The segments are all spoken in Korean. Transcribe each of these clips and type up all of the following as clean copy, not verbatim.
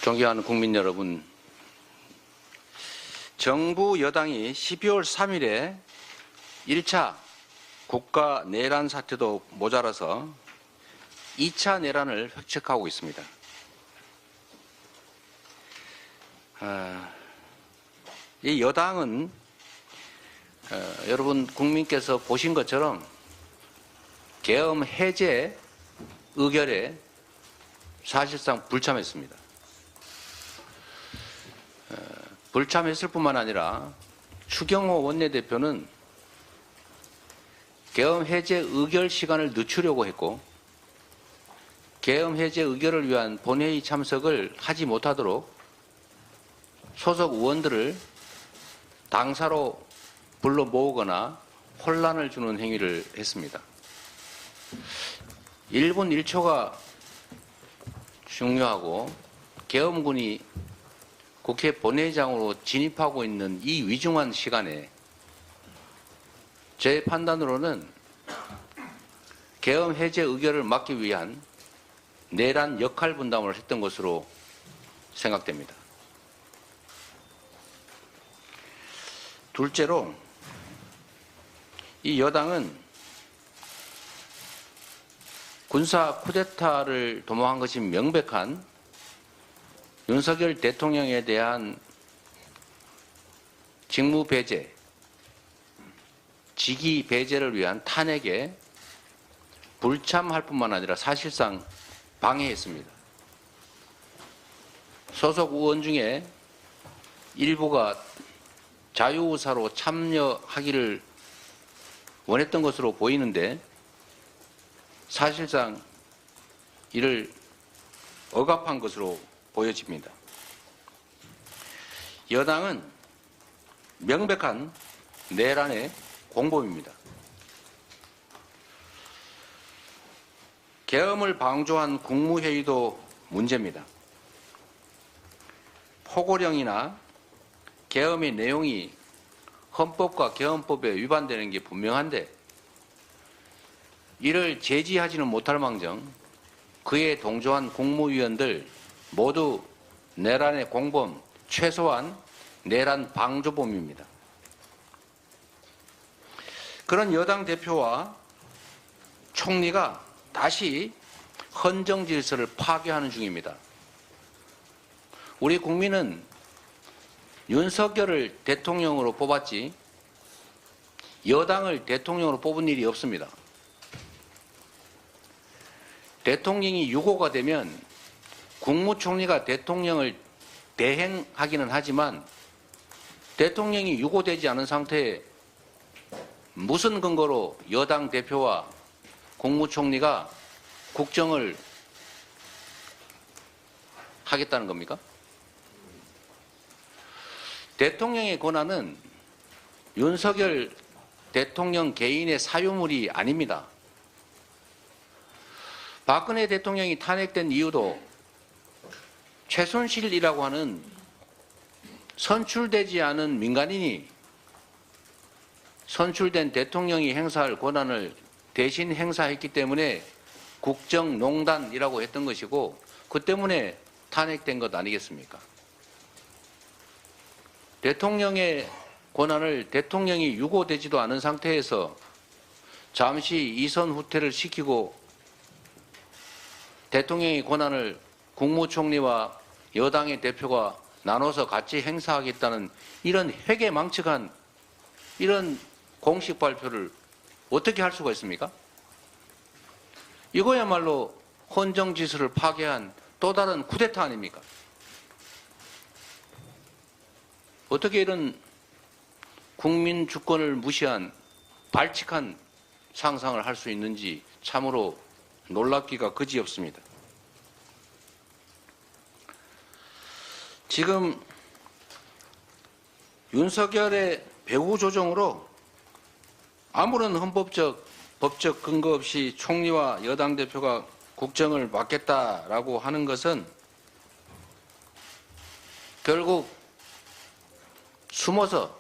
존경하는 국민 여러분, 정부 여당이 12월 3일에 1차 국가 내란 사태도 모자라서 2차 내란을 획책하고 있습니다. 이 여당은 여러분 국민께서 보신 것처럼 계엄 해제 의결에 사실상 불참했습니다. 불참했을 뿐만 아니라 추경호 원내대표는 계엄 해제 의결 시간을 늦추려고 했고 계엄 해제 의결을 위한 본회의 참석을 하지 못하도록 소속 의원들을 당사로 불러 모으거나 혼란을 주는 행위를 했습니다. 1분 1초가 중요하고 계엄군이 국회 본회의장으로 진입하고 있는 이 위중한 시간에 제 판단으로는 계엄 해제 의결을 막기 위한 내란 역할 분담을 했던 것으로 생각됩니다. 둘째로 이 여당은 군사 쿠데타를 도모한 것이 명백한 윤석열 대통령에 대한 직무 배제, 직위 배제를 위한 탄핵에 불참할 뿐만 아니라 사실상 방해했습니다. 소속 의원 중에 일부가 자유의사로 참여하기를 원했던 것으로 보이는데 사실상 이를 억압한 것으로 보여집니다. 여당은 명백한 내란의 공범입니다. 계엄을 방조한 국무회의도 문제입니다. 포고령이나 계엄의 내용이 헌법과 계엄법에 위반되는 게 분명한데 이를 제지하지는 못할 망정 그에 동조한 국무위원들 모두 내란의 공범, 최소한 내란 방조범입니다. 그런 여당 대표와 총리가 다시 헌정 질서를 파괴하는 중입니다. 우리 국민은 윤석열을 대통령으로 뽑았지 여당을 대통령으로 뽑은 일이 없습니다. 대통령이 유고가 되면 국무총리가 대통령을 대행하기는 하지만 대통령이 유고되지 않은 상태에 무슨 근거로 여당 대표와 국무총리가 국정을 하겠다는 겁니까? 대통령의 권한은 윤석열 대통령 개인의 사유물이 아닙니다. 박근혜 대통령이 탄핵된 이유도 최순실이라고 하는 선출되지 않은 민간인이 선출된 대통령이 행사할 권한을 대신 행사했기 때문에 국정농단이라고 했던 것이고 그 때문에 탄핵된 것 아니겠습니까? 대통령의 권한을 대통령이 유고되지도 않은 상태에서 잠시 이선 후퇴를 시키고 대통령의 권한을 국무총리와 여당의 대표가 나눠서 같이 행사하겠다는 이런 회계망측한 이런 공식 발표를 어떻게 할 수가 있습니까? 이거야말로 헌정질서를 파괴한 또 다른 쿠데타 아닙니까? 어떻게 이런 국민 주권을 무시한 발칙한 상상을 할 수 있는지 참으로 놀랍기가 그지없습니다. 지금 윤석열의 배후 조정으로 아무런 헌법적, 법적 근거 없이 총리와 여당 대표가 국정을 맡겠다라고 하는 것은 결국 숨어서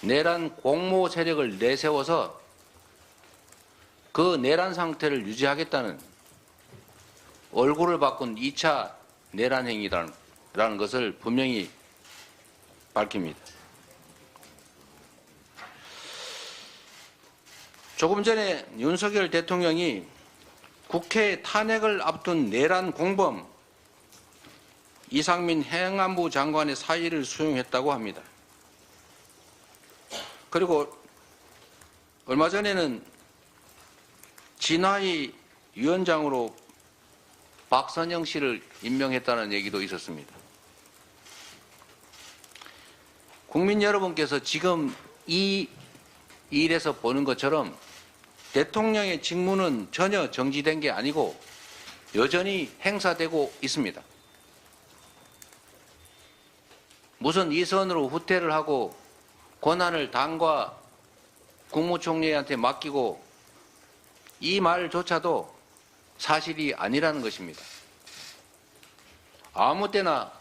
내란 공모 세력을 내세워서 그 내란 상태를 유지하겠다는 얼굴을 바꾼 2차 내란 행위라는 라는 것을 분명히 밝힙니다. 조금 전에 윤석열 대통령이 국회 탄핵을 앞둔 내란 공범 이상민 행안부 장관의 사의를 수용했다고 합니다. 그리고 얼마 전에는 진화위 위원장으로 박선영 씨를 임명했다는 얘기도 있었습니다. 국민 여러분께서 지금 이 일에서 보는 것처럼 대통령의 직무는 전혀 정지된 게 아니고 여전히 행사되고 있습니다. 무슨 이선으로 후퇴를 하고 권한을 당과 국무총리한테 맡기고 이 말조차도 사실이 아니라는 것입니다. 아무 때나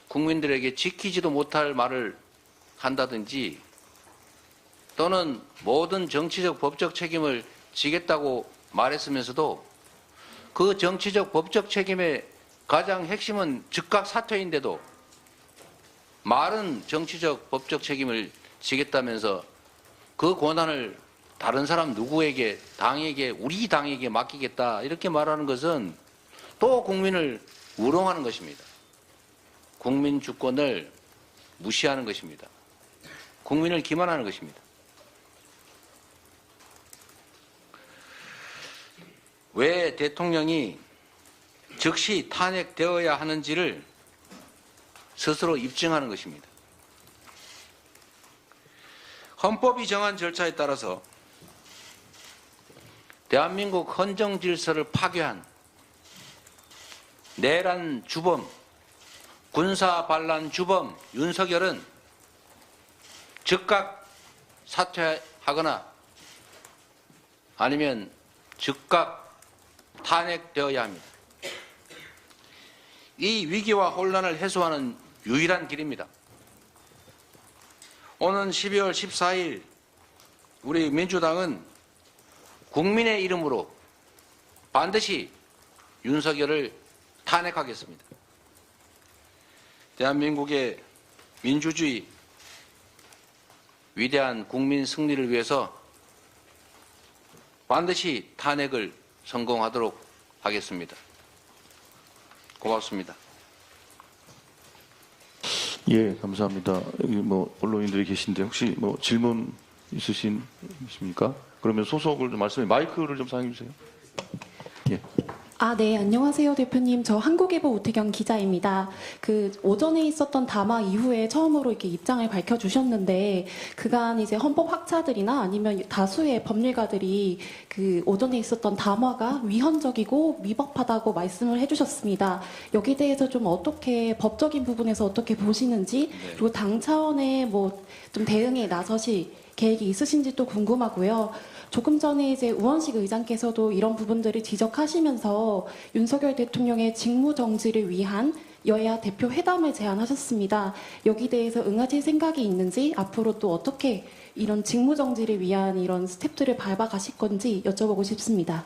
국민들에게 지키지도 못할 말을 한다든지 또는 모든 정치적 법적 책임을 지겠다고 말했으면서도 그 정치적 법적 책임의 가장 핵심은 즉각 사퇴인데도 말은 정치적 법적 책임을 지겠다면서 그 권한을 다른 사람 누구에게, 당에게, 우리 당에게 맡기겠다 이렇게 말하는 것은 또 국민을 우롱하는 것입니다. 국민 주권을 무시하는 것입니다. 국민을 기만하는 것입니다. 왜 대통령이 즉시 탄핵되어야 하는지를 스스로 입증하는 것입니다. 헌법이 정한 절차에 따라서 대한민국 헌정 질서를 파괴한 내란 주범, 군사 반란 주범 윤석열은 즉각 사퇴하거나 아니면 즉각 탄핵되어야 합니다. 이 위기와 혼란을 해소하는 유일한 길입니다. 오는 12월 14일 우리 민주당은 국민의 이름으로 반드시 윤석열을 탄핵하겠습니다. 대한민국의 민주주의 위대한 국민 승리를 위해서 반드시 탄핵을 성공하도록 하겠습니다. 고맙습니다. 예, 감사합니다. 여기 언론인들이 계신데 혹시 질문 있으십니까? 그러면 소속을 좀 말씀해 마이크를 좀 사용해 주세요. 예. 네, 안녕하세요, 대표님. 저 한국일보 오태경 기자입니다. 오전에 있었던 담화 이후에 처음으로 이렇게 입장을 밝혀주셨는데, 그간 이제 헌법 학자들이나 아니면 다수의 법률가들이 오전에 있었던 담화가 위헌적이고 위법하다고 말씀을 해주셨습니다. 여기에 대해서 좀 어떻게, 법적인 부분에서 어떻게 보시는지, 그리고 당 차원의 좀 대응에 나서실 계획이 있으신지 또 궁금하고요. 조금 전에 이제 우원식 의장께서도 이런 부분들을 지적하시면서 윤석열 대통령의 직무 정지를 위한 여야 대표 회담을 제안하셨습니다. 여기 대해서 응하실 생각이 있는지 앞으로 또 어떻게 이런 직무 정지를 위한 이런 스텝들을 밟아가실 건지 여쭤보고 싶습니다.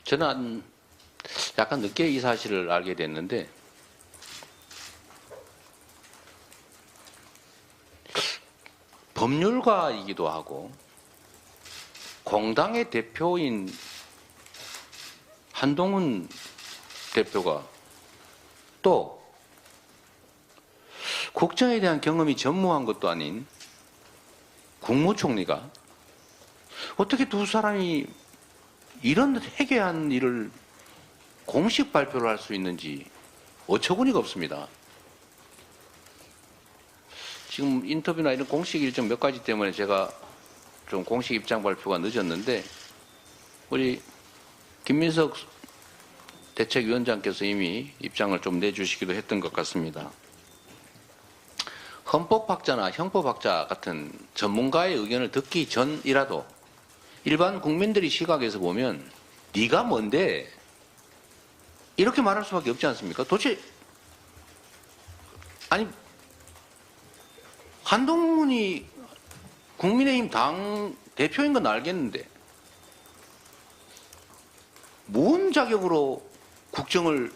저는 약간 늦게 이 사실을 알게 됐는데 법률가이기도 하고 공당의 대표인 한동훈 대표가 또 국정에 대한 경험이 전무한 것도 아닌 국무총리가 어떻게 두 사람이 이런 해괴한 일을 공식 발표를 할 수 있는지 어처구니가 없습니다. 지금 인터뷰나 이런 공식 일정 몇 가지 때문에 제가 좀 공식 입장 발표가 늦었는데 우리 김민석 대책위원장께서 이미 입장을 좀 내주시기도 했던 것 같습니다. 헌법학자나 형법학자 같은 전문가의 의견을 듣기 전이라도 일반 국민들이 시각에서 보면 네가 뭔데 이렇게 말할 수밖에 없지 않습니까? 도대체 아니 한동훈이 국민의힘 당 대표인 건 알겠는데 무슨 자격으로 국정을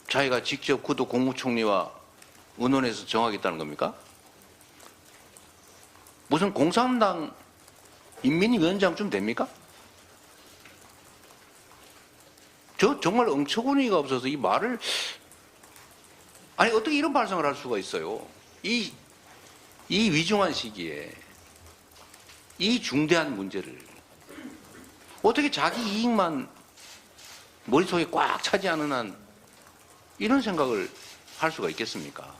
자기가 직접 그도 국무총리와 의논해서 정하겠다는 겁니까? 무슨 공산당 인민위원장쯤 됩니까? 저 정말 엉처구니가 없어서 이 말을, 아니 어떻게 이런 발상을 할 수가 있어요? 이 위중한 시기에 이 중대한 문제를 어떻게 자기 이익만 머릿속에 꽉 차지 않은 한 이런 생각을 할 수가 있겠습니까?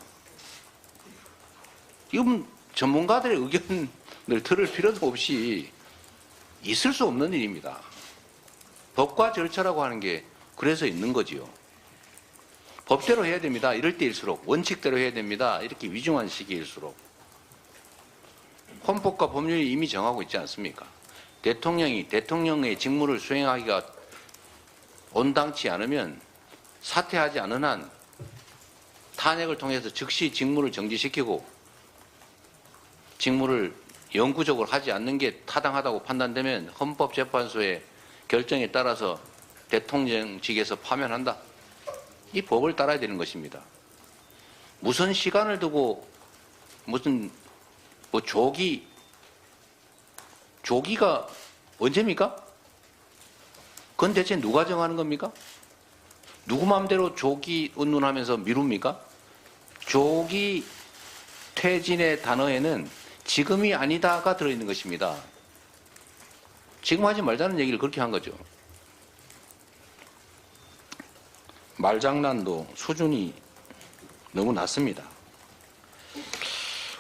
이건 전문가들의 의견을 들을 필요도 없이 있을 수 없는 일입니다. 법과 절차라고 하는 게 그래서 있는 거지요. 법대로 해야 됩니다. 이럴 때일수록, 원칙대로 해야 됩니다. 이렇게 위중한 시기일수록. 헌법과 법률이 이미 정하고 있지 않습니까? 대통령이 대통령의 직무를 수행하기가 온당치 않으면 사퇴하지 않은 한 탄핵을 통해서 즉시 직무를 정지시키고 직무를 영구적으로 하지 않는 게 타당하다고 판단되면 헌법재판소의 결정에 따라서 대통령직에서 파면한다. 이 법을 따라야 되는 것입니다. 무슨 시간을 두고 무슨 뭐 조기가 언제입니까? 그건 대체 누가 정하는 겁니까? 누구 마음대로 조기 운운하면서 미룹니까? 조기 퇴진의 단어에는 지금이 아니다가 들어있는 것입니다. 지금 하지 말자는 얘기를 그렇게 한 거죠. 말장난도 수준이 너무 낮습니다.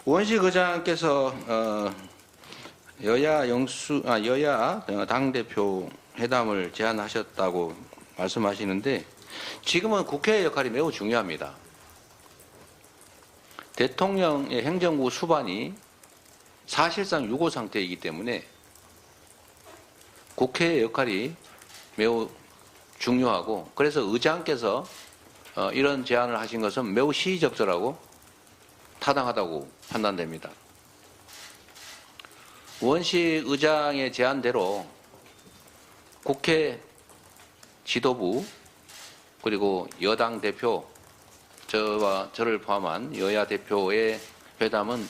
우원식 의장께서 여야 당대표 회담을 제안하셨다고 말씀하시는데 지금은 국회의 역할이 매우 중요합니다. 대통령의 행정부 수반이 사실상 유고 상태이기 때문에 국회의 역할이 매우 중요하고 그래서 의장께서 이런 제안을 하신 것은 매우 시의적절하고 타당하다고 판단됩니다. 우원식 의장의 제안대로 국회 지도부 그리고 여당 대표 저와 저를 포함한 여야 대표의 회담은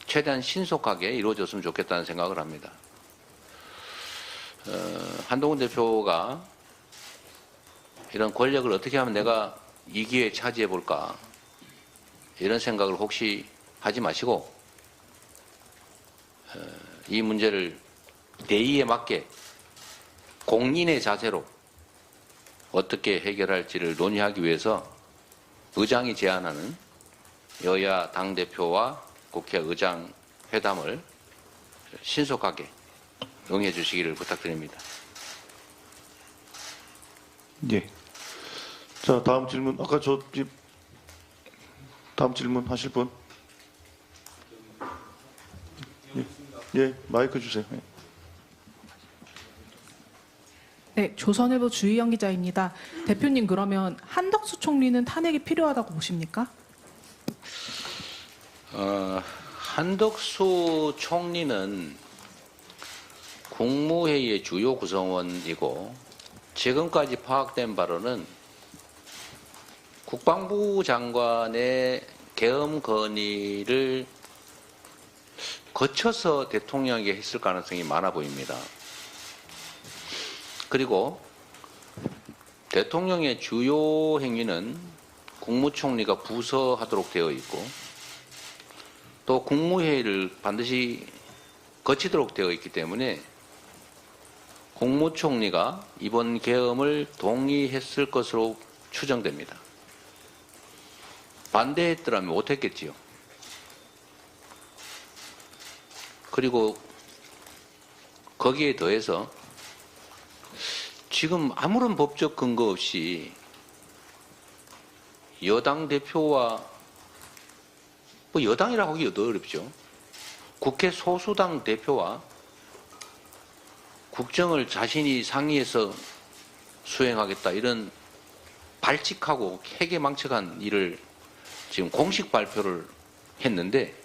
최대한 신속하게 이루어졌으면 좋겠다는 생각을 합니다. 한동훈 대표가 이런 권력을 어떻게 하면 내가 이 기회에 차지해 볼까 이런 생각을 혹시 하지 마시고 이 문제를 대의에 맞게 공인의 자세로 어떻게 해결할지를 논의하기 위해서 의장이 제안하는 여야 당대표와 국회의장 회담을 신속하게 응해 주시기를 부탁드립니다. 예. 자, 다음 질문. 아까 다음 질문 하실 분? 예, 예 마이크 주세요. 예. 네, 조선일보 주희영 기자입니다. 대표님 그러면 한덕수 총리는 탄핵이 필요하다고 보십니까? 한덕수 총리는 국무회의의 주요 구성원이고 지금까지 파악된 바로는 국방부 장관의 계엄 건의를 거쳐서 대통령에게 했을 가능성이 많아 보입니다. 그리고 대통령의 주요 행위는 국무총리가 부서하도록 되어 있고 또 국무회의를 반드시 거치도록 되어 있기 때문에 국무총리가 이번 계엄을 동의했을 것으로 추정됩니다. 반대했더라면 못했겠지요. 그리고 거기에 더해서 지금 아무런 법적 근거 없이 여당 대표와 뭐 여당이라고 하기 더 어렵죠. 국회 소수당 대표와 국정을 자신이 상의해서 수행하겠다 이런 발칙하고 해괴망측한 일을 지금 공식 발표를 했는데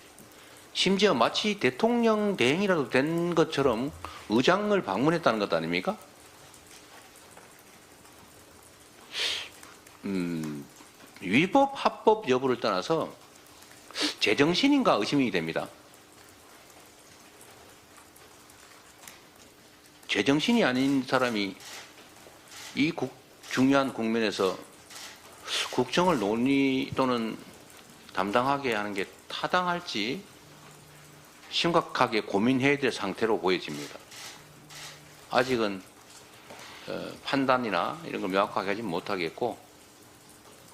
심지어 마치 대통령 대행이라도 된 것처럼 의장을 방문했다는 것 아닙니까? 위법 합법 여부를 떠나서 제정신인가 의심이 됩니다. 제정신이 아닌 사람이 이 중요한 국면에서 국정을 논의 또는 담당하게 하는 게 타당할지 심각하게 고민해야 될 상태로 보여집니다. 아직은 판단이나 이런 걸 명확하게 하지 못하겠고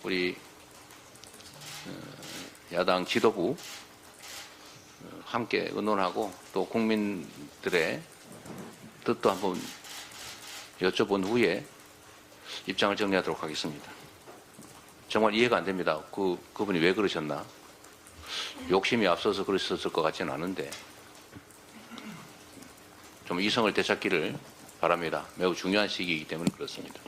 우리 야당 지도부 함께 의논하고 또 국민들의 뜻도 한번 여쭤본 후에 입장을 정리하도록 하겠습니다. 정말 이해가 안 됩니다. 그분이 왜 그러셨나? 욕심이 앞서서 그러셨을 것 같지는 않은데 좀 이성을 되찾기를 바랍니다. 매우 중요한 시기이기 때문에 그렇습니다.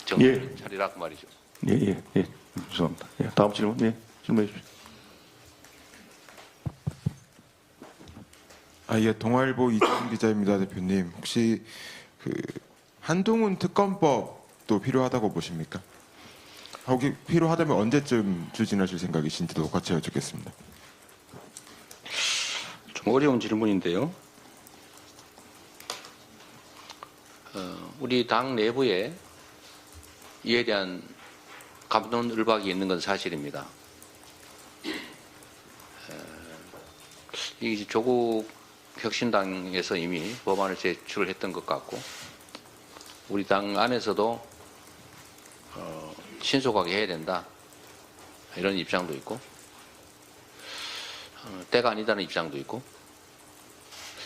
정리를 차리라고 말이죠. 예. 죄송합니다. 예, 다음 질문. 예, 질문해 주십시오. 예, 동아일보 이태훈 기자입니다, 대표님. 혹시 한동훈 특검법도 필요하다고 보십니까? 혹시 필요하다면 언제쯤 추진하실 생각이신지도 같이 여쭙겠습니다. 좀 어려운 질문인데요. 우리 당 내부에 이에 대한 갑론을박이 있는 건 사실입니다. 이 조국 혁신당에서 이미 법안을 제출을 했던 것 같고 우리 당 안에서도 신속하게 해야 된다 이런 입장도 있고 때가 아니다는 입장도 있고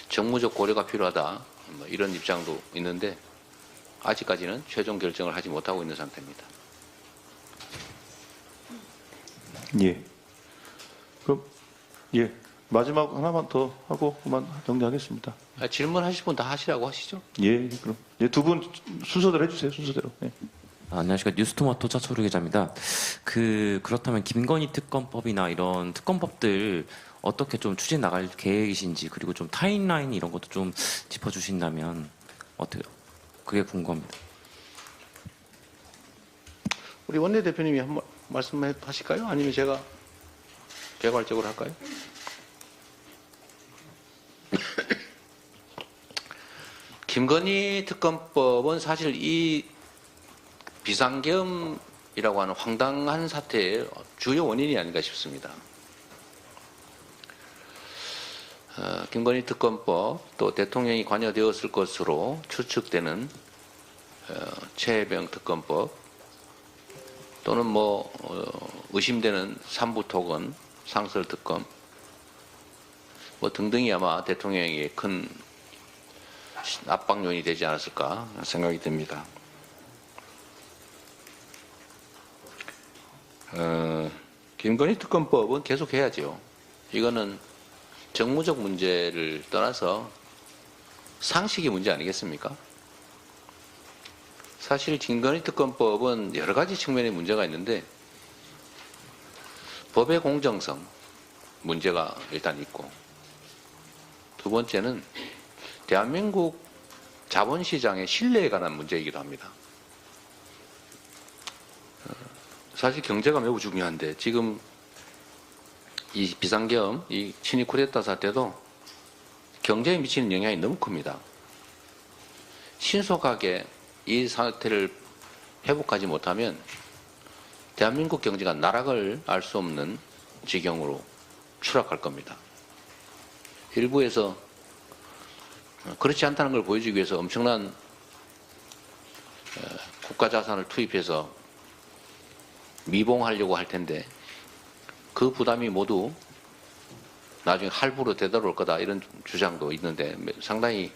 정무적 고려가 필요하다 뭐 이런 입장도 있는데 아직까지는 최종 결정을 하지 못하고 있는 상태입니다. 예. 그럼 예, 마지막 하나만 더 하고 그만 정리하겠습니다. 질문하실 분 다 하시라고 하시죠. 예, 그럼 예, 두 분 순서대로 해주세요. 순서대로. 예. 안녕하십니까. 뉴스토마토 차초르 기자입니다. 그렇다면 김건희 특검법이나 이런 특검법들 어떻게 좀 추진 나갈 계획이신지 그리고 좀 타임라인 이런 것도 좀 짚어주신다면 어떻게 그게 궁금합니다. 우리 원내대표님이 한번 말씀하실까요? 아니면 제가 개괄적으로 할까요? 김건희 특검법은 사실 이 비상계엄이라고 하는 황당한 사태의 주요 원인이 아닌가 싶습니다. 김건희 특검법 또 대통령이 관여되었을 것으로 추측되는 최혜병 특검법 또는 의심되는 삼부토건 상설 특검 등등이 아마 대통령에게 큰 압박 요인이 되지 않았을까 생각이 듭니다. 김건희 특검법은 계속 해야죠. 이거는 정무적 문제를 떠나서 상식의 문제 아니겠습니까? 사실 김건희 특검법은 여러 가지 측면의 문제가 있는데 법의 공정성 문제가 일단 있고 두 번째는 대한민국 자본시장의 신뢰에 관한 문제이기도 합니다. 사실 경제가 매우 중요한데 지금 이 비상계엄, 이 친위 쿠데타 사태도 경제에 미치는 영향이 너무 큽니다. 신속하게 이 사태를 회복하지 못하면 대한민국 경제가 나락을 알 수 없는 지경으로 추락할 겁니다. 일부에서 그렇지 않다는 걸 보여주기 위해서 엄청난 국가 자산을 투입해서 미봉하려고 할 텐데 그 부담이 모두 나중에 할부로 되돌아올 거다 이런 주장도 있는데 상당히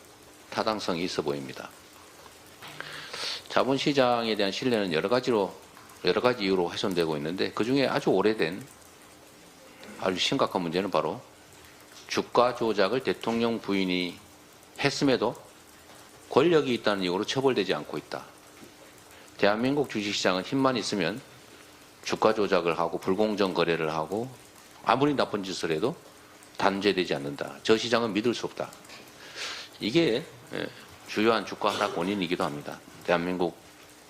타당성이 있어 보입니다. 자본시장에 대한 신뢰는 여러 가지 이유로 훼손되고 있는데 그중에 아주 오래된 아주 심각한 문제는 바로 주가 조작을 대통령 부인이 했음에도 권력이 있다는 이유로 처벌되지 않고 있다. 대한민국 주식시장은 힘만 있으면 주가 조작을 하고 불공정 거래를 하고 아무리 나쁜 짓을 해도 단죄되지 않는다. 저 시장은 믿을 수 없다. 이게 주요한 주가 하락 원인이기도 합니다. 대한민국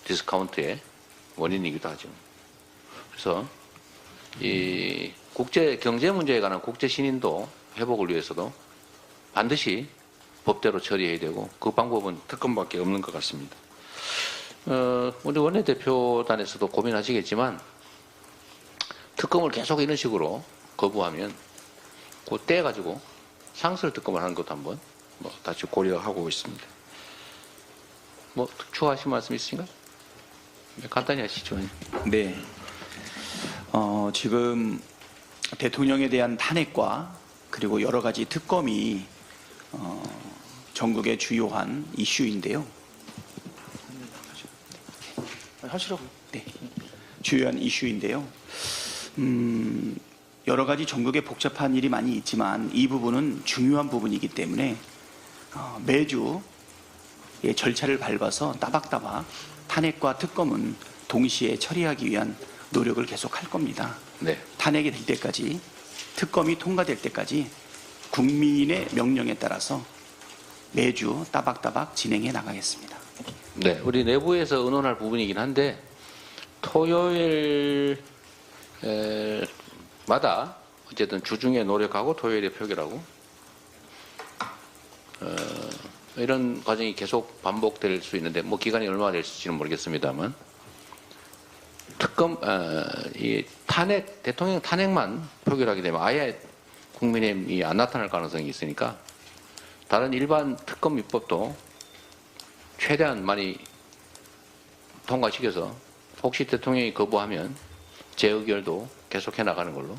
디스카운트의 원인이기도 하죠. 그래서 이 국제 경제 문제에 관한 국제 신인도 회복을 위해서도 반드시 법대로 처리해야 되고 그 방법은 특검밖에 없는 것 같습니다. 우리 원내대표단에서도 고민하시겠지만 특검을 계속 이런 식으로 거부하면 그 떼가지고 상설 특검을 하는 것도 한번 다시 고려하고 있습니다. 추가하실 말씀 있으신가요? 간단히 하시죠. 네. 지금 대통령에 대한 탄핵과 그리고 여러 가지 특검이 전국의 주요한 이슈인데요. 하시라고. 네. 주요한 이슈인데요. 여러 가지 전국에 복잡한 일이 많이 있지만 이 부분은 중요한 부분이기 때문에 매주 절차를 밟아서 따박따박 탄핵과 특검은 동시에 처리하기 위한 노력을 계속 할 겁니다. 네. 탄핵이 될 때까지, 특검이 통과될 때까지 국민의 명령에 따라서 매주 따박따박 진행해 나가겠습니다. 네, 우리 내부에서 의논할 부분이긴 한데 토요일 마다 어쨌든 주중에 노력하고 토요일에 표결하고 이런 과정이 계속 반복될 수 있는데 기간이 얼마나 될지는 모르겠습니다만 특검 이 탄핵 대통령 탄핵만 표결하게 되면 아예 국민의힘이 안 나타날 가능성이 있으니까 다른 일반 특검 입법도 최대한 많이 통과시켜서 혹시 대통령이 거부하면 재의결도 계속해 나가는 걸로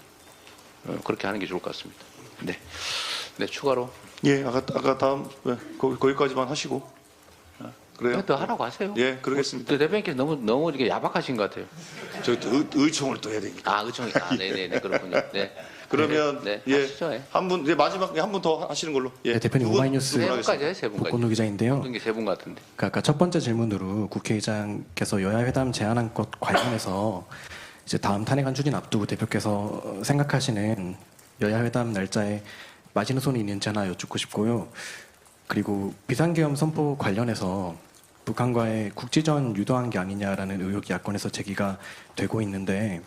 그렇게 하는 게 좋을 것 같습니다. 네, 네 추가로 예, 아까 다음 거기까지만 하시고. 그래요? 더 하라고 하세요. 예, 그러겠습니다. 대표님께서 너무 이렇게 야박하신 것 같아요. 저 의총을 또 해야 되니까. 의총이 네네네 그렇군요. 네. 그러면 네, 예, 하시죠, 예. 한 분, 마지막에 한 분 더 하시는 걸로. 예. 네, 대표님 두 분? 오마이뉴스 세 분까지 해요, 세 분까지. 박건우 기자인데요. 모든 게 세 분 같은데. 아까 첫 번째 질문으로 국회의장께서 여야 회담 제안한 것 관련해서 이제 다음 탄핵안 추진 앞두고 대표께서 생각하시는 여야 회담 날짜에 마지노선이 있는지 하나 여쭙고 싶고요. 그리고 비상계엄 선포 관련해서 북한과의 국지전 유도한 게 아니냐라는 의혹이 야권에서 제기가 되고 있는데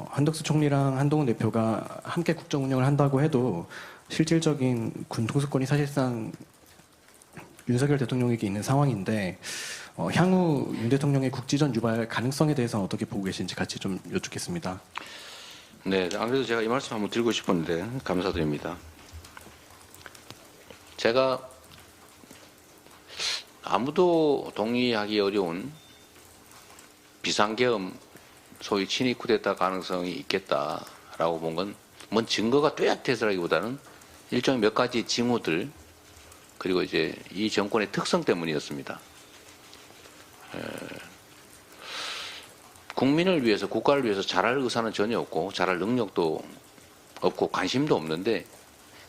한덕수 총리랑 한동훈 대표가 함께 국정 운영을 한다고 해도 실질적인 군 통수권이 사실상 윤석열 대통령에게 있는 상황인데 향후 윤 대통령의 국지전 유발 가능성에 대해서는 어떻게 보고 계신지 같이 좀 여쭙겠습니다. 네, 안 그래도 제가 이 말씀 한번 드리고 싶었는데 감사드립니다. 제가 아무도 동의하기 어려운 비상계엄 소위 친위 쿠데타 가능성이 있겠다라고 본 건 뭔 증거가 뚜렷해서라기보다는 일종의 몇 가지 징후들 그리고 이제 이 정권의 특성 때문이었습니다. 국민을 위해서 국가를 위해서 잘할 의사는 전혀 없고 잘할 능력도 없고 관심도 없는데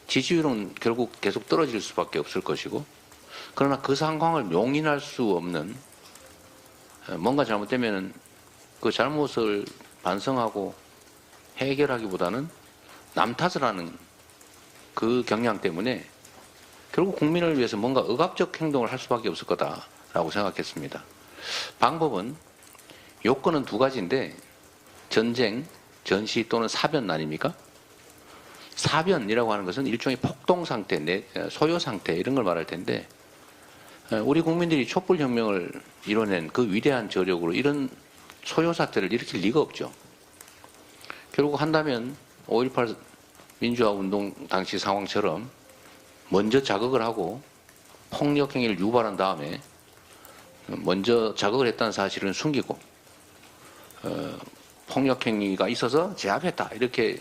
지지율은 결국 계속 떨어질 수밖에 없을 것이고 그러나 그 상황을 용인할 수 없는 뭔가 잘못되면 그 잘못을 반성하고 해결하기보다는 남 탓을 하는 그 경향 때문에 결국 국민을 위해서 뭔가 억압적 행동을 할 수밖에 없을 거다라고 생각했습니다. 방법은 요건은 두 가지인데 전쟁, 전시 또는 사변 아닙니까? 사변이라고 하는 것은 일종의 폭동 상태, 소요 상태 이런 걸 말할 텐데 우리 국민들이 촛불혁명을 이뤄낸 그 위대한 저력으로 이런 소요 사태를 일으킬 리가 없죠. 결국 한다면 5.18 민주화 운동 당시 상황처럼 먼저 자극을 하고 폭력 행위를 유발한 다음에 먼저 자극을 했다는 사실은 숨기고 폭력 행위가 있어서 제압했다 이렇게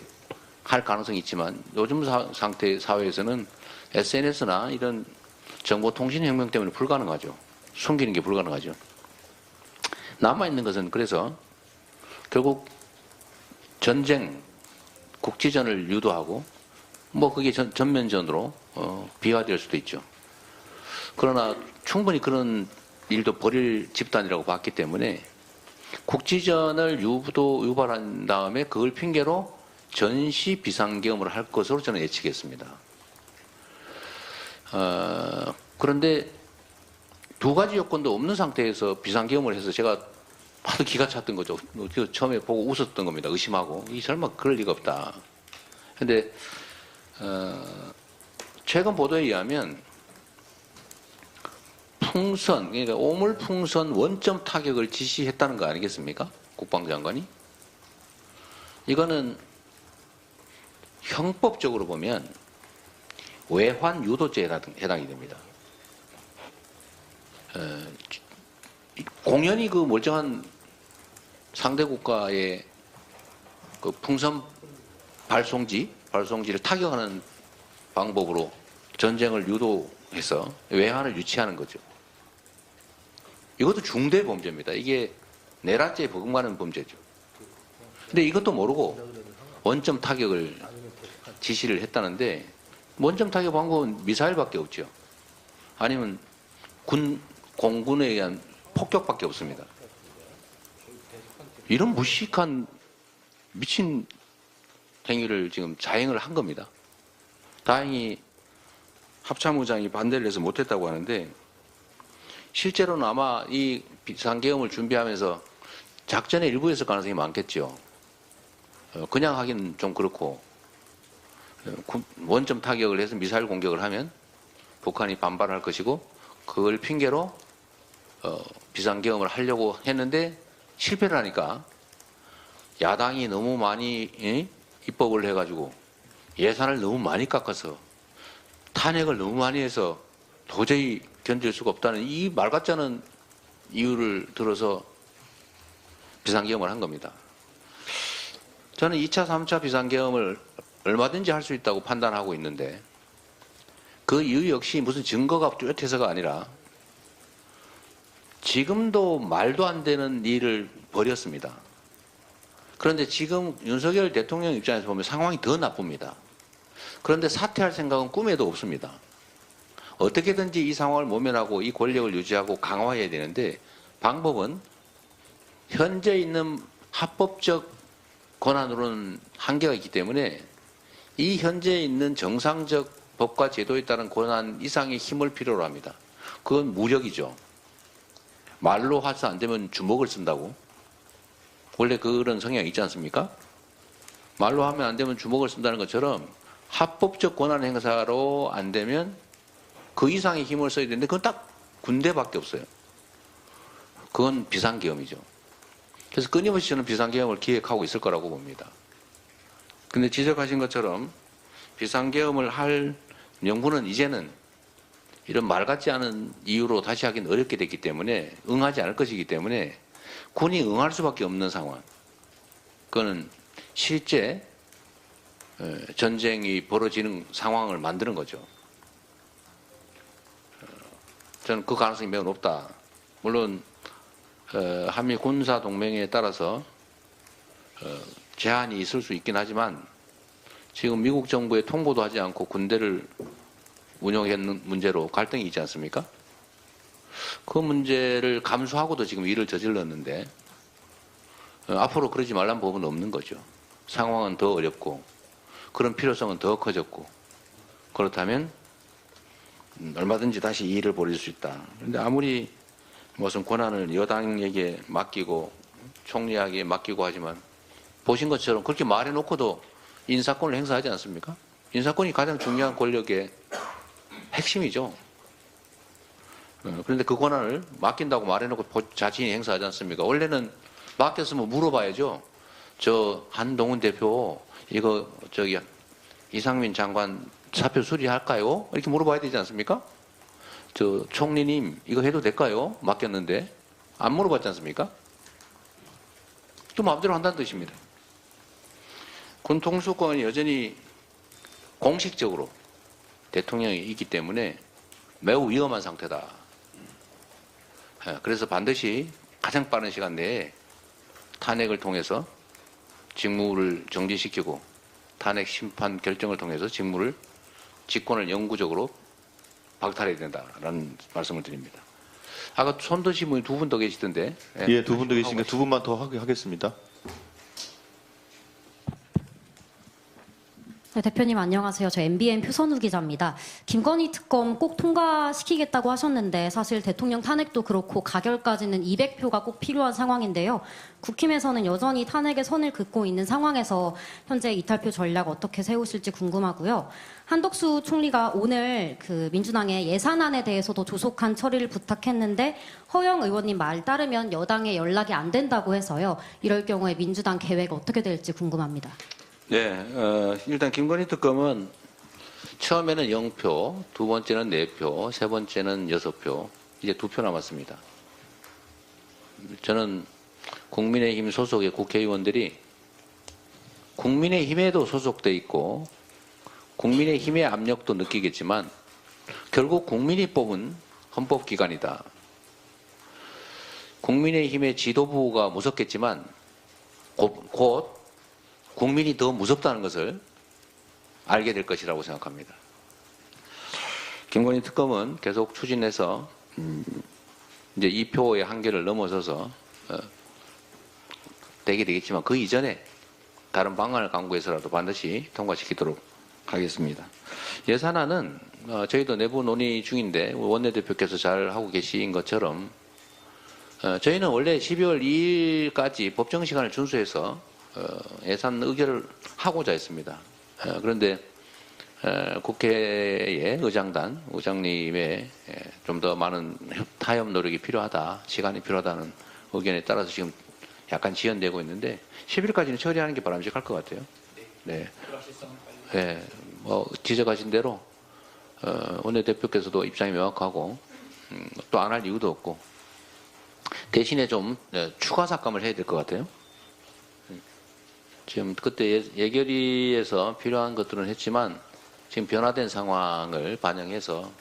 할 가능성이 있지만 요즘 상태 사회에서는 SNS나 이런 정보통신혁명 때문에 불가능하죠. 숨기는 게 불가능하죠. 남아있는 것은 그래서 결국 전쟁, 국지전을 유도하고 그게 전면전으로 비화될 수도 있죠. 그러나 충분히 그런 일도 벌일 집단이라고 봤기 때문에 국지전을 유발한 다음에 그걸 핑계로 전시 비상계엄을 할 것으로 저는 예측했습니다. 그런데 두 가지 요건도 없는 상태에서 비상계엄을 해서 제가 하도 기가 찼던 거죠. 처음에 보고 웃었던 겁니다. 의심하고 이 설마 그럴 리가 없다. 근데 최근 보도에 의하면 풍선, 그러니까 오물풍선 원점 타격을 지시했다는 거 아니겠습니까? 국방장관이. 이거는 형법적으로 보면 외환 유도죄에 해당이 됩니다. 공연히 그 멀쩡한 상대 국가의 그 풍선 발송지를 타격하는 방법으로 전쟁을 유도해서 외환을 유치하는 거죠. 이것도 중대 범죄입니다. 이게 내란죄에 버금가는 범죄죠. 근데 이것도 모르고 원점 타격을 지시를 했다는데 원점 타격 방법은 미사일밖에 없죠. 아니면 공군에 의한 폭격밖에 없습니다. 이런 무식한 미친 행위를 지금 자행을 한 겁니다. 다행히 합참의장이 반대를 해서 못했다고 하는데 실제로는 아마 이 비상계엄을 준비하면서 작전의 일부였을 가능성이 많겠죠. 그냥 하기는 좀 그렇고 원점 타격을 해서 미사일 공격을 하면 북한이 반발할 것이고 그걸 핑계로 비상계엄을 하려고 했는데 실패를 하니까 야당이 너무 많이 입법을 해가지고 예산을 너무 많이 깎아서 탄핵을 너무 많이 해서 도저히 견딜 수가 없다는 이 말 같지 않은 이유를 들어서 비상계엄을 한 겁니다. 저는 2차, 3차 비상계엄을 얼마든지 할 수 있다고 판단하고 있는데 그 이유 역시 무슨 증거가 뚜렷해서가 아니라 지금도 말도 안 되는 일을 벌였습니다. 그런데 지금 윤석열 대통령 입장에서 보면 상황이 더 나쁩니다. 그런데 사퇴할 생각은 꿈에도 없습니다. 어떻게든지 이 상황을 모면하고 이 권력을 유지하고 강화해야 되는데 방법은 현재 있는 합법적 권한으로는 한계가 있기 때문에 이 현재 있는 정상적 법과 제도에 따른 권한 이상의 힘을 필요로 합니다. 그건 무력이죠. 말로 해서 안 되면 주먹을 쓴다고. 원래 그런 성향이 있지 않습니까? 말로 하면 안 되면 주먹을 쓴다는 것처럼 합법적 권한 행사로 안 되면 그 이상의 힘을 써야 되는데 그건 딱 군대밖에 없어요. 그건 비상계엄이죠. 그래서 끊임없이 저는 비상계엄을 기획하고 있을 거라고 봅니다. 근데 지적하신 것처럼 비상계엄을 할 명분은 이제는 이런 말 같지 않은 이유로 다시 하기는 어렵게 됐기 때문에 응하지 않을 것이기 때문에 군이 응할 수밖에 없는 상황. 그거는 실제 전쟁이 벌어지는 상황을 만드는 거죠. 저는 그 가능성이 매우 높다. 물론 한미 군사 동맹에 따라서 제한이 있을 수 있긴 하지만 지금 미국 정부에 통보도 하지 않고 군대를 운영하는 문제로 갈등이 있지 않습니까? 그 문제를 감수하고도 지금 일을 저질렀는데 앞으로 그러지 말란 법은 없는 거죠. 상황은 더 어렵고 그런 필요성은 더 커졌고 그렇다면 얼마든지 다시 이 일을 벌일 수 있다. 그런데 아무리 무슨 권한을 여당에게 맡기고 총리에게 맡기고 하지만 보신 것처럼 그렇게 말해놓고도 인사권을 행사하지 않습니까? 인사권이 가장 중요한 권력의 핵심이죠. 그런데 그 권한을 맡긴다고 말해놓고 자신이 행사하지 않습니까? 원래는 맡겼으면 물어봐야죠. 저 한동훈 대표 이거 저기 이상민 장관 사표 수리할까요? 이렇게 물어봐야 되지 않습니까? 저 총리님 이거 해도 될까요? 맡겼는데 안 물어봤지 않습니까? 또 마음대로 한다는 뜻입니다. 군 통수권이 여전히 공식적으로 대통령이 있기 때문에 매우 위험한 상태다. 그래서 반드시 가장 빠른 시간 내에 탄핵을 통해서 직무를 정지시키고 탄핵 심판 결정을 통해서 직권을 영구적으로 박탈해야 된다라는 말씀을 드립니다. 아까 손 드신 분이 두 분 더 계시던데. 예, 두 분 더 계시니까 두 분만 더 하겠습니다. 네, 대표님 안녕하세요. 저 MBN 표선우 기자입니다. 김건희 특검 꼭 통과시키겠다고 하셨는데 사실 대통령 탄핵도 그렇고 가결까지는 200표가 꼭 필요한 상황인데요. 국힘에서는 여전히 탄핵에 선을 긋고 있는 상황에서 현재 이탈표 전략 어떻게 세우실지 궁금하고요. 한덕수 총리가 오늘 그 민주당의 예산안에 대해서도 조속한 처리를 부탁했는데 허영 의원님 말 따르면 여당에 연락이 안 된다고 해서요. 이럴 경우에 민주당 계획 어떻게 될지 궁금합니다. 네, 일단 김건희 특검은 처음에는 0표, 두 번째는 4표, 세 번째는 6표, 이제 2표 남았습니다. 저는 국민의힘 소속의 국회의원들이 국민의힘에도 소속돼 있고 국민의힘의 압력도 느끼겠지만 결국 국민이 뽑은 헌법기관이다. 국민의힘의 지도부가 무섭겠지만 곧 국민이 더 무섭다는 것을 알게 될 것이라고 생각합니다. 김건희 특검은 계속 추진해서 이제 2표의 한계를 넘어서서 되게 되겠지만 그 이전에 다른 방안을 강구해서라도 반드시 통과시키도록 하겠습니다. 예산안은 저희도 내부 논의 중인데 원내대표께서 잘 하고 계신 것처럼 저희는 원래 12월 2일까지 법정 시간을 준수해서 예산 의결을 하고자 했습니다. 그런데 국회의 의장님의 좀 더 많은 타협 노력이 필요하다, 시간이 필요하다는 의견에 따라서 지금 약간 지연되고 있는데 10일까지는 처리하는 게 바람직할 것 같아요. 네. 네. 뭐 지적하신 대로 원내대표께서도 입장이 명확하고 또 안 할 이유도 없고 대신에 좀 추가 삭감을 해야 될 것 같아요. 지금 그때 예결위에서 필요한 것들은 했지만 지금 변화된 상황을 반영해서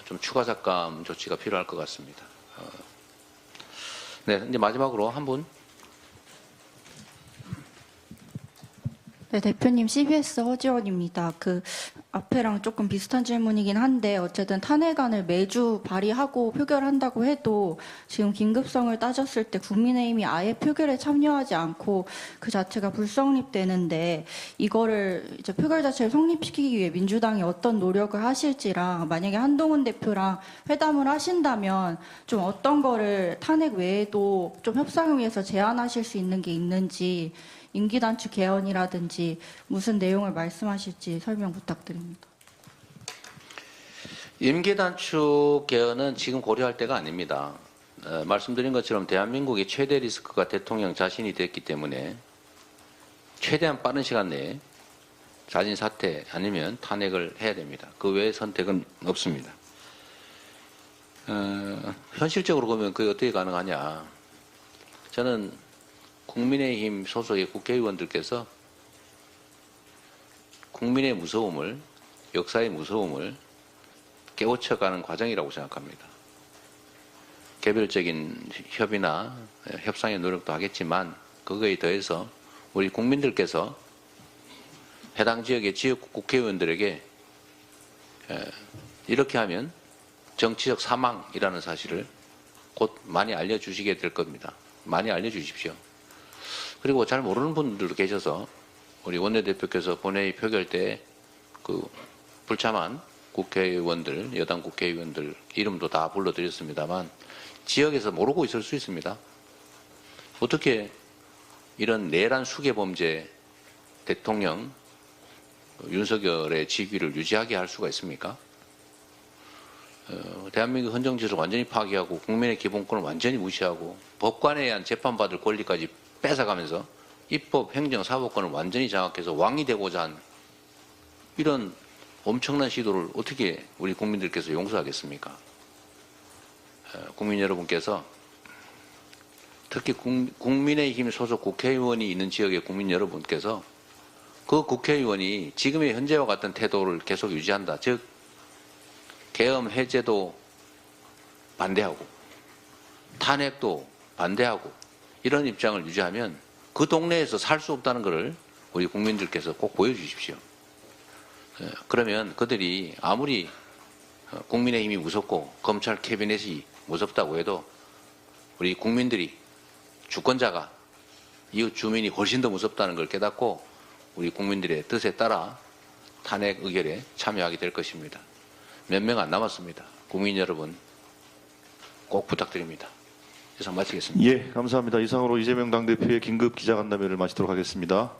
좀 추가 삭감 조치가 필요할 것 같습니다. 네, 이제 마지막으로 한 분. 네, 대표님 CBS 허지원입니다. 그 앞에랑 조금 비슷한 질문이긴 한데 어쨌든 탄핵안을 매주 발의하고 표결한다고 해도 지금 긴급성을 따졌을 때 국민의힘이 아예 표결에 참여하지 않고 그 자체가 불성립되는데 이거를 이제 표결 자체를 성립시키기 위해 민주당이 어떤 노력을 하실지랑 만약에 한동훈 대표랑 회담을 하신다면 좀 어떤 거를 탄핵 외에도 좀 협상을 위해서 제안하실 수 있는 게 있는지 임기단축 개헌이라든지 무슨 내용을 말씀하실지 설명 부탁드립니다. 임기단축 개헌은 지금 고려할 때가 아닙니다. 말씀드린 것처럼 대한민국의 최대 리스크가 대통령 자신이 됐기 때문에 최대한 빠른 시간 내에 자진 사퇴 아니면 탄핵을 해야 됩니다. 그 외의 선택은 없습니다. 현실적으로 보면 그게 어떻게 가능하냐. 저는 국민의힘 소속의 국회의원들께서 국민의 무서움을, 역사의 무서움을 깨우쳐가는 과정이라고 생각합니다. 개별적인 협의나 협상의 노력도 하겠지만 그거에 더해서 우리 국민들께서 해당 지역의 지역 국회의원들에게 이렇게 하면 정치적 사망이라는 사실을 곧 많이 알려주시게 될 겁니다. 많이 알려주십시오. 그리고 잘 모르는 분들도 계셔서 우리 원내대표께서 본회의 표결 때 그 불참한 국회의원들, 여당 국회의원들 이름도 다 불러드렸습니다만 지역에서 모르고 있을 수 있습니다. 어떻게 이런 내란 수괴 범죄 대통령 윤석열의 직위를 유지하게 할 수가 있습니까? 대한민국 헌정질서를 완전히 파괴하고 국민의 기본권을 완전히 무시하고 법관에 의한 재판받을 권리까지 뺏어가면서 입법, 행정, 사법권을 완전히 장악해서 왕이 되고자 한 이런 엄청난 시도를 어떻게 우리 국민들께서 용서하겠습니까? 국민 여러분께서 특히 국민의힘 소속 국회의원이 있는 지역의 국민 여러분께서 그 국회의원이 지금의 현재와 같은 태도를 계속 유지한다. 즉 계엄 해제도 반대하고 탄핵도 반대하고 이런 입장을 유지하면 그 동네에서 살 수 없다는 것을 우리 국민들께서 꼭 보여주십시오. 그러면 그들이 아무리 국민의힘이 무섭고 검찰 캐비넷이 무섭다고 해도 우리 국민들이 주권자가 이웃 주민이 훨씬 더 무섭다는 걸 깨닫고 우리 국민들의 뜻에 따라 탄핵 의결에 참여하게 될 것입니다. 몇 명 안 남았습니다. 국민 여러분 꼭 부탁드립니다. 이상 마치겠습니다. 예, 감사합니다. 이상으로 이재명 당대표의 긴급 기자간담회를 마치도록 하겠습니다.